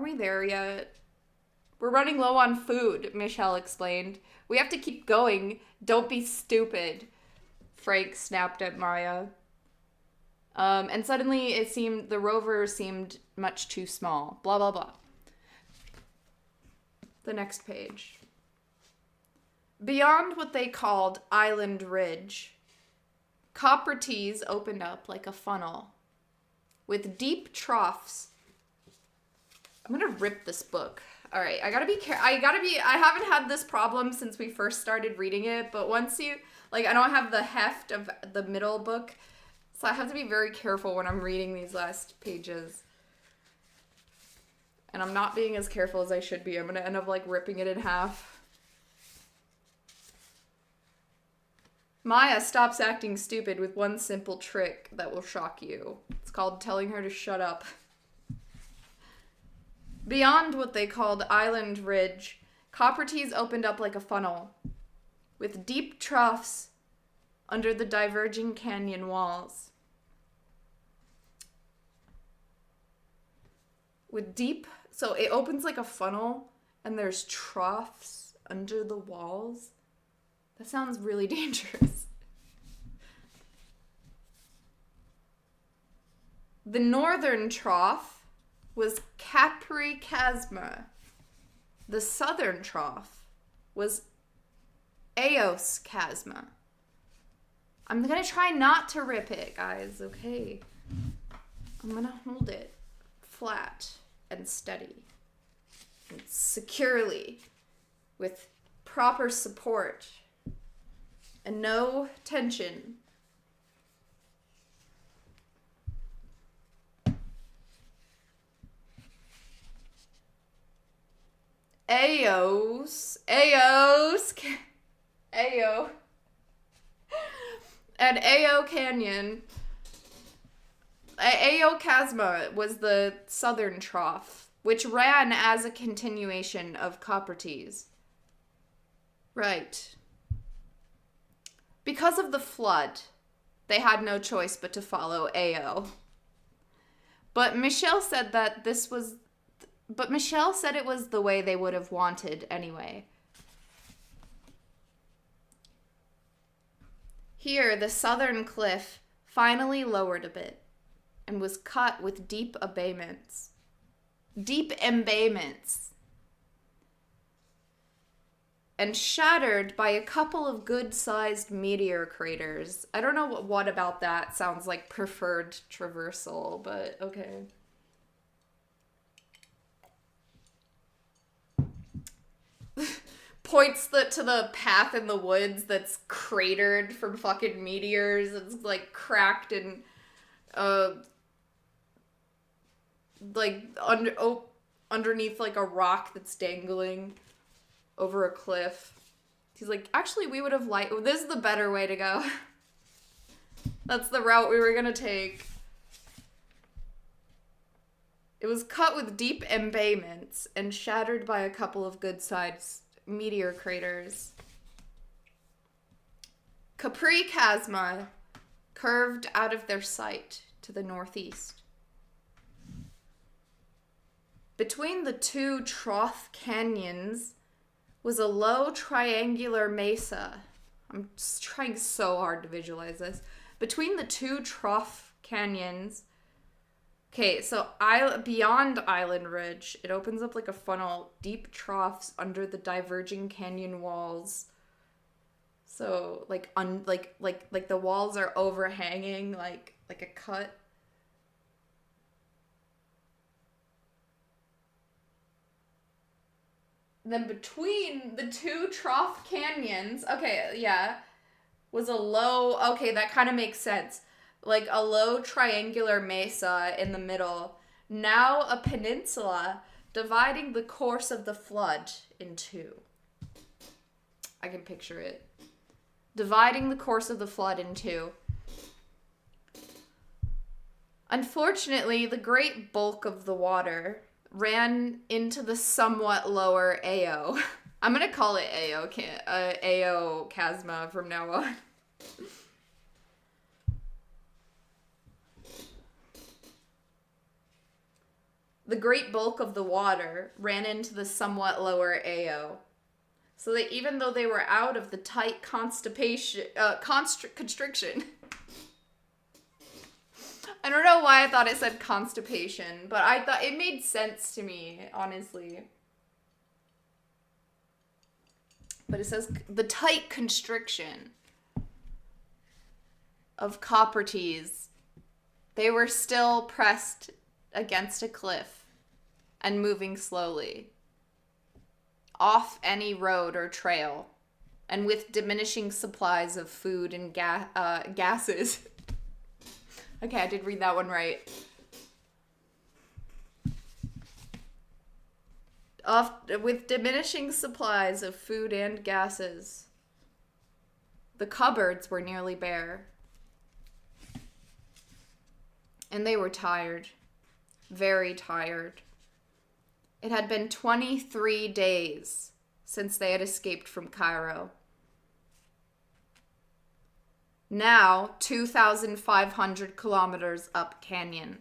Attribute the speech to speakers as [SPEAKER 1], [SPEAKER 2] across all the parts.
[SPEAKER 1] we there yet? We're running low on food, Michelle explained. We have to keep going. Don't be stupid, Frank snapped at Maya. And suddenly the rover seemed much too small. Blah, blah, blah. The next page. Beyond what they called Island Ridge, Coppertees opened up like a funnel, with deep troughs. I'm gonna rip this book. All right, I haven't had this problem since we first started reading it, but once I don't have the heft of the middle book, so I have to be very careful when I'm reading these last pages. And I'm not being as careful as I should be. I'm gonna end up, ripping it in half. Maya stops acting stupid with one simple trick that will shock you. It's called telling her to shut up. Beyond what they called Island Ridge, Coppertees opened up like a funnel, with deep troughs under the diverging canyon walls. So it opens like a funnel, and there's troughs under the walls. That sounds really dangerous. The northern trough was Capri Chasma. The southern trough was Eos Chasma. I'm gonna try not to rip it, guys, okay? I'm gonna hold it flat and steady and securely with proper support and no tension. Eos. And Ao Canyon. Ao Chasma was the southern trough, which ran as a continuation of Coppertees. Right. Because of the flood, they had no choice but to follow Ao. But Michelle said it was the way they would have wanted anyway. Here, the southern cliff finally lowered a bit and was cut with deep embayments. And shattered by a couple of good-sized meteor craters. I don't know what about that sounds like preferred traversal, but okay. Points to the path in the woods that's cratered from fucking meteors. It's cracked and underneath a rock that's dangling over a cliff. He's like, actually, we would have this is the better way to go. That's the route we were gonna take. It was cut with deep embayments and shattered by a couple of good-sized meteor craters. Capri Chasma curved out of their sight to the northeast. Between the two trough canyons was a low triangular mesa. I'm just trying so hard to visualize this. Between the two trough canyons. Okay, so beyond Island Ridge, it opens up like a funnel, deep troughs under the diverging canyon walls. So like the walls are overhanging like a cut. And then between the two trough canyons, okay, yeah, was a low, okay, that kind of makes sense. Like a low triangular mesa in the middle, now a peninsula dividing the course of the flood in two. I can picture it. Dividing the course of the flood in two. Unfortunately, the great bulk of the water ran into the somewhat lower Ao. I'm gonna call it Ao Chasma from now on. the great bulk of the water ran into the somewhat lower AO. So that even though they were out of the tight constriction, I don't know why I thought it said constipation, but I thought it made sense to me, honestly. But it says the tight constriction of Copperties. They were still pressed against a cliff and moving slowly off any road or trail, and with diminishing supplies of food and gases. Okay, I did read that one right. With diminishing supplies of food and gases. The cupboards were nearly bare. And they were tired. Very tired. It had been 23 days since they had escaped from Cairo. Now, 2,500 kilometers up canyon.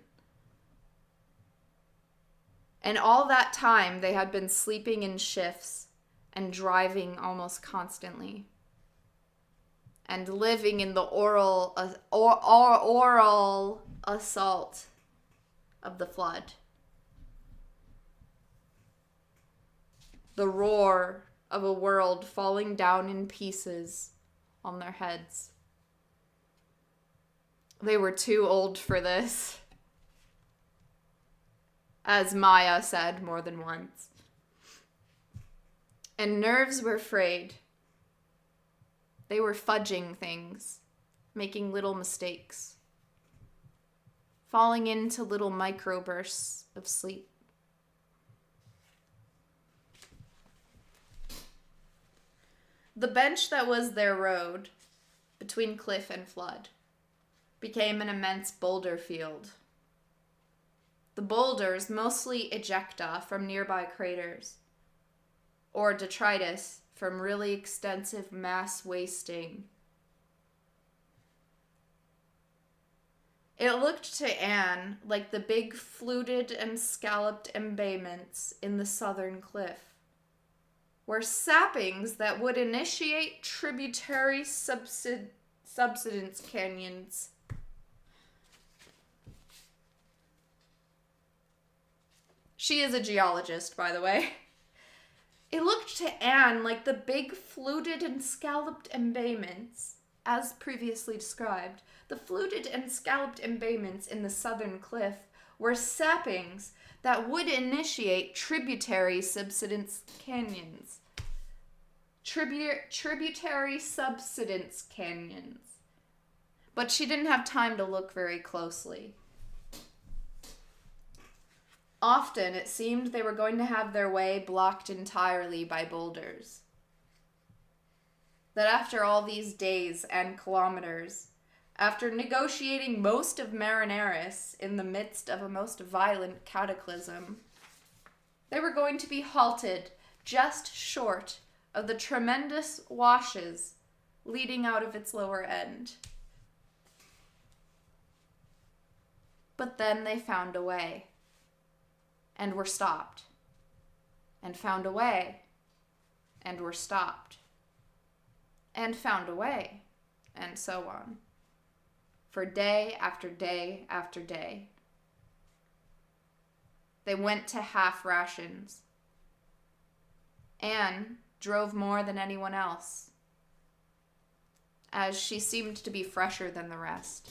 [SPEAKER 1] And all that time, they had been sleeping in shifts and driving almost constantly. And living in the oral assault of the flood. The roar of a world falling down in pieces on their heads. They were too old for this, as Maya said more than once. And nerves were frayed. They were fudging things, making little mistakes, falling into little microbursts of sleep. The bench that was their road, between cliff and flood, became an immense boulder field. The boulders, mostly ejecta from nearby craters, or detritus from really extensive mass wasting. It looked to Anne like the big fluted and scalloped embayments in the southern cliff, were sappings that would initiate tributary subsidence canyons. She is a geologist, by the way. It looked to Anne like the big fluted and scalloped embayments, as previously described. The fluted and scalloped embayments in the southern cliff were sappings that would initiate tributary subsidence canyons. Tributary subsidence canyons. But she didn't have time to look very closely. Often it seemed they were going to have their way blocked entirely by boulders. That after all these days and kilometers, after negotiating most of Marineris in the midst of a most violent cataclysm, they were going to be halted just short of the tremendous washes leading out of its lower end. But then they found a way, and were stopped, and found a way, and were stopped, and found a way, and so on, for day after day after day. They went to half rations. Anne drove more than anyone else, as she seemed to be fresher than the rest.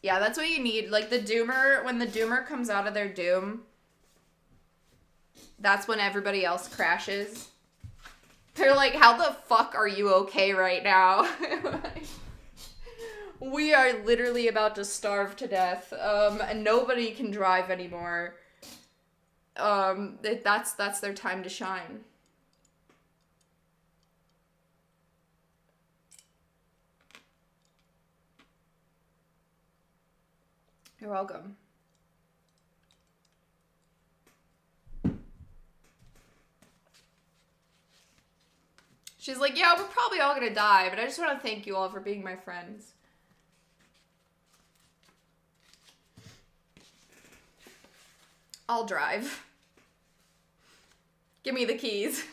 [SPEAKER 1] Yeah, that's what you need. Like the doomer, when the doomer comes out of their doom, that's when everybody else crashes. They're like, how the fuck are you okay right now? We are literally about to starve to death, and nobody can drive anymore. That's their time to shine. You're welcome. She's like, yeah, we're probably all gonna die, but I just want to thank you all for being my friends. I'll drive. Give me the keys.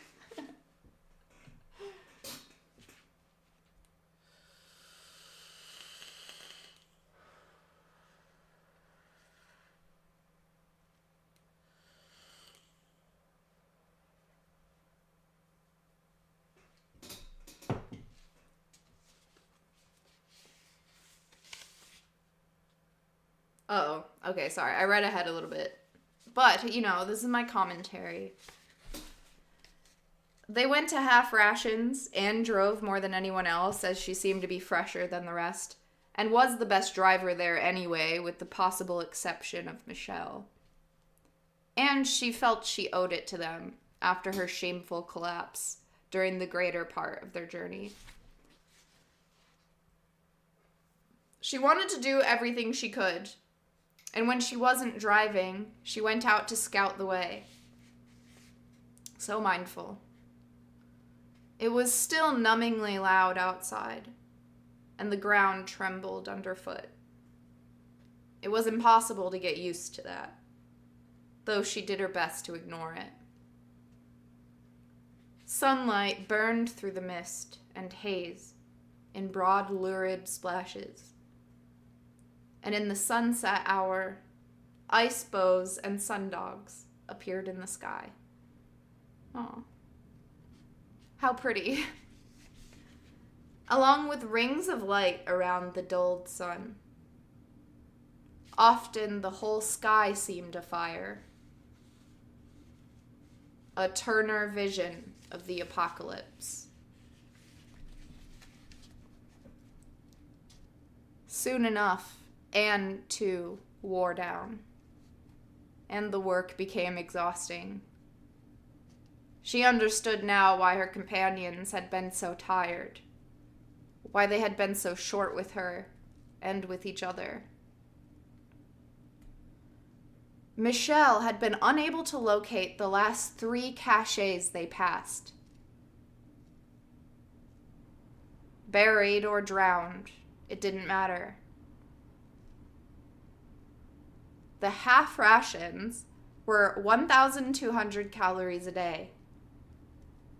[SPEAKER 1] Oh, okay, sorry. I read ahead a little bit. But, you know, this is my commentary. They went to half rations and drove more than anyone else, as she seemed to be fresher than the rest, and was the best driver there anyway, with the possible exception of Michelle. And she felt she owed it to them after her shameful collapse during the greater part of their journey. She wanted to do everything she could, and when she wasn't driving, she went out to scout the way. So mindful. It was still numbingly loud outside, and the ground trembled underfoot. It was impossible to get used to that, though she did her best to ignore it. Sunlight burned through the mist and haze in broad, lurid splashes. And in the sunset hour, ice bows and sundogs appeared in the sky. Oh, how pretty. Along with rings of light around the dulled sun. Often the whole sky seemed afire. A Turner vision of the apocalypse. Soon enough, Anne, too, wore down, and the work became exhausting. She understood now why her companions had been so tired, why they had been so short with her and with each other. Michelle had been unable to locate the last 3 caches they passed. Buried or drowned, it didn't matter. The half rations were 1,200 calories a day,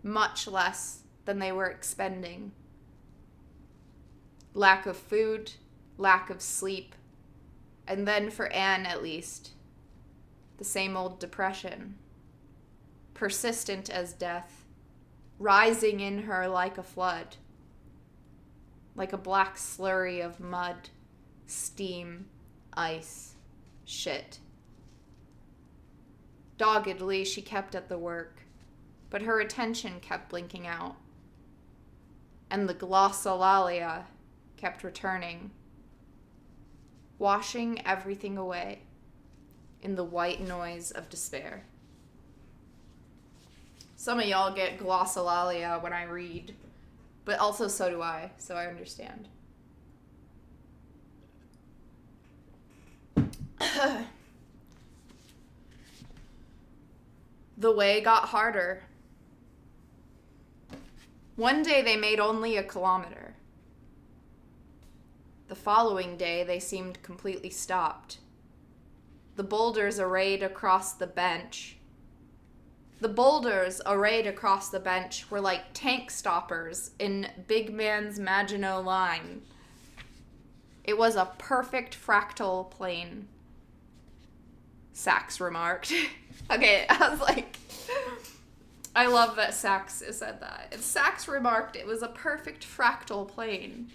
[SPEAKER 1] much less than they were expending. Lack of food, lack of sleep, and then for Anne at least, the same old depression, persistent as death, rising in her like a flood, like a black slurry of mud, steam, ice, shit. Doggedly, she kept at the work, but her attention kept blinking out, and the glossolalia kept returning, washing everything away in the white noise of despair. Some of y'all get glossolalia when I read, but also so do I, so I understand. The way got harder. One day they made only 1 kilometer. The following day they seemed completely stopped. The boulders arrayed across the bench were like tank stoppers in Big Man's Maginot Line. It was a perfect fractal plane, Sachs remarked. Okay, I was like, I love that Sachs said that. And Sachs remarked it was a perfect fractal plane.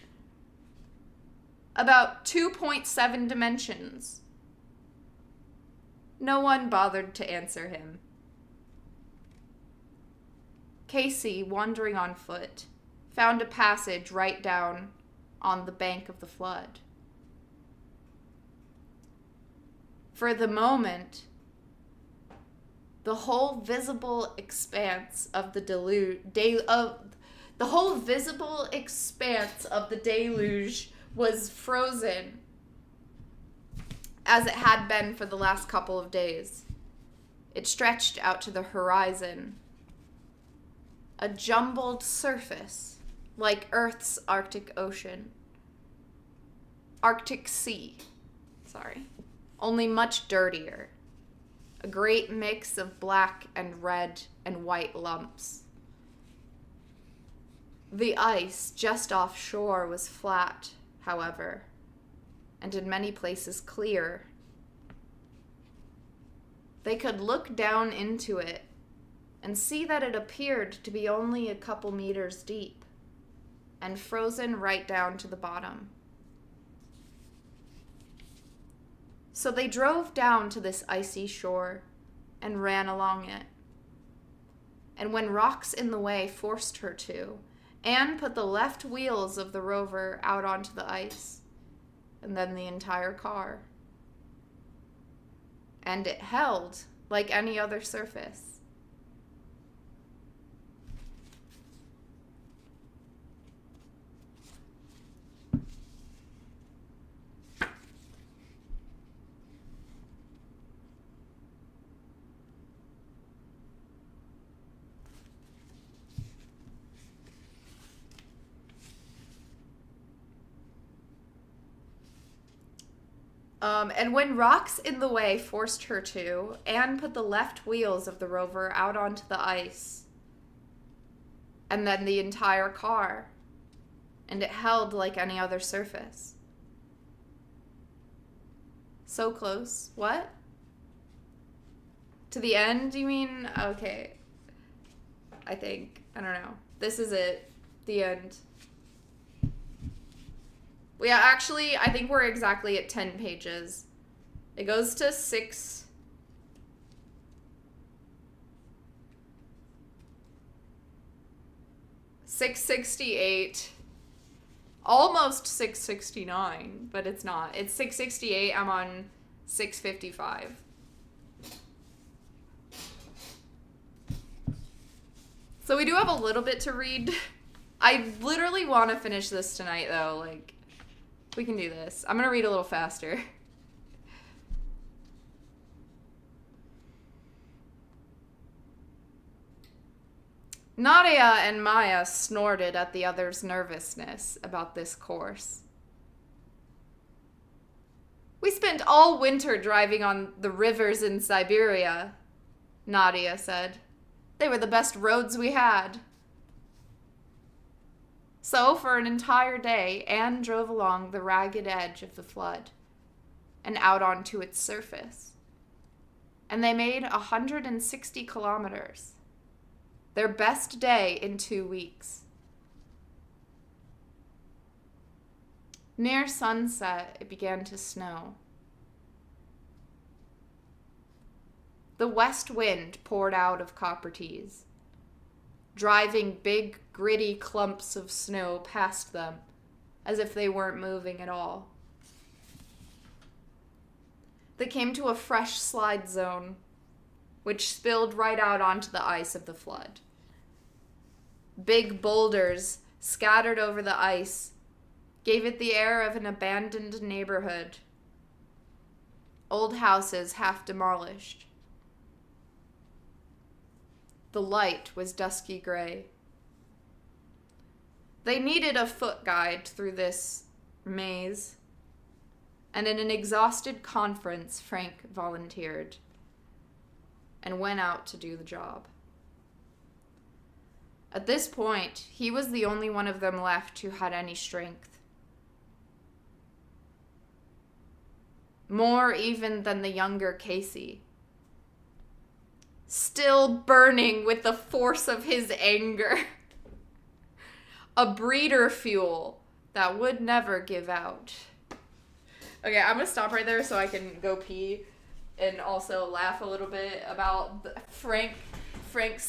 [SPEAKER 1] About 2.7 dimensions. No one bothered to answer him. Casey, wandering on foot, found a passage right down on the bank of the flood. For the moment, the whole visible expanse of the deluge was frozen, as it had been for the last couple of days. It stretched out to the horizon, a jumbled surface like Earth's Arctic Sea, only much dirtier, a great mix of black and red and white lumps. The ice just offshore was flat, however, and in many places clear. They could look down into it and see that it appeared to be only a couple meters deep and frozen right down to the bottom. So they drove down to this icy shore and ran along it. And when rocks in the way forced her to, Anne put the left wheels of the rover out onto the ice, and then the entire car. And it held like any other surface. And when rocks in the way forced her to, Anne put the left wheels of the rover out onto the ice, and then the entire car, and it held like any other surface. So close. What? To the end, you mean? Okay. I think. I don't know. This is it. The end. Yeah, actually, I think we're exactly at 10 pages. It goes to 668. Almost 669, but it's not. It's 668. I'm on 655. So we do have a little bit to read. I literally want to finish this tonight, though. Like, we can do this. I'm going to read a little faster. Nadia and Maya snorted at the other's nervousness about this course. We spent all winter driving on the rivers in Siberia, Nadia said. They were the best roads we had. So, for an entire day, Anne drove along the ragged edge of the flood and out onto its surface. And they made 160 kilometers. Their best day in 2 weeks. Near sunset, it began to snow. The west wind poured out of Coppertease, driving big, gritty clumps of snow past them, as if they weren't moving at all. They came to a fresh slide zone, which spilled right out onto the ice of the flood. Big boulders scattered over the ice gave it the air of an abandoned neighborhood. Old houses half demolished. The light was dusky gray. They needed a foot guide through this maze, and in an exhausted conference, Frank volunteered and went out to do the job. At this point, he was the only one of them left who had any strength. More even than the younger Casey. Still burning with the force of his anger. A breeder fuel that would never give out. Okay, I'm gonna stop right there so I can go pee and also laugh a little bit about Frank's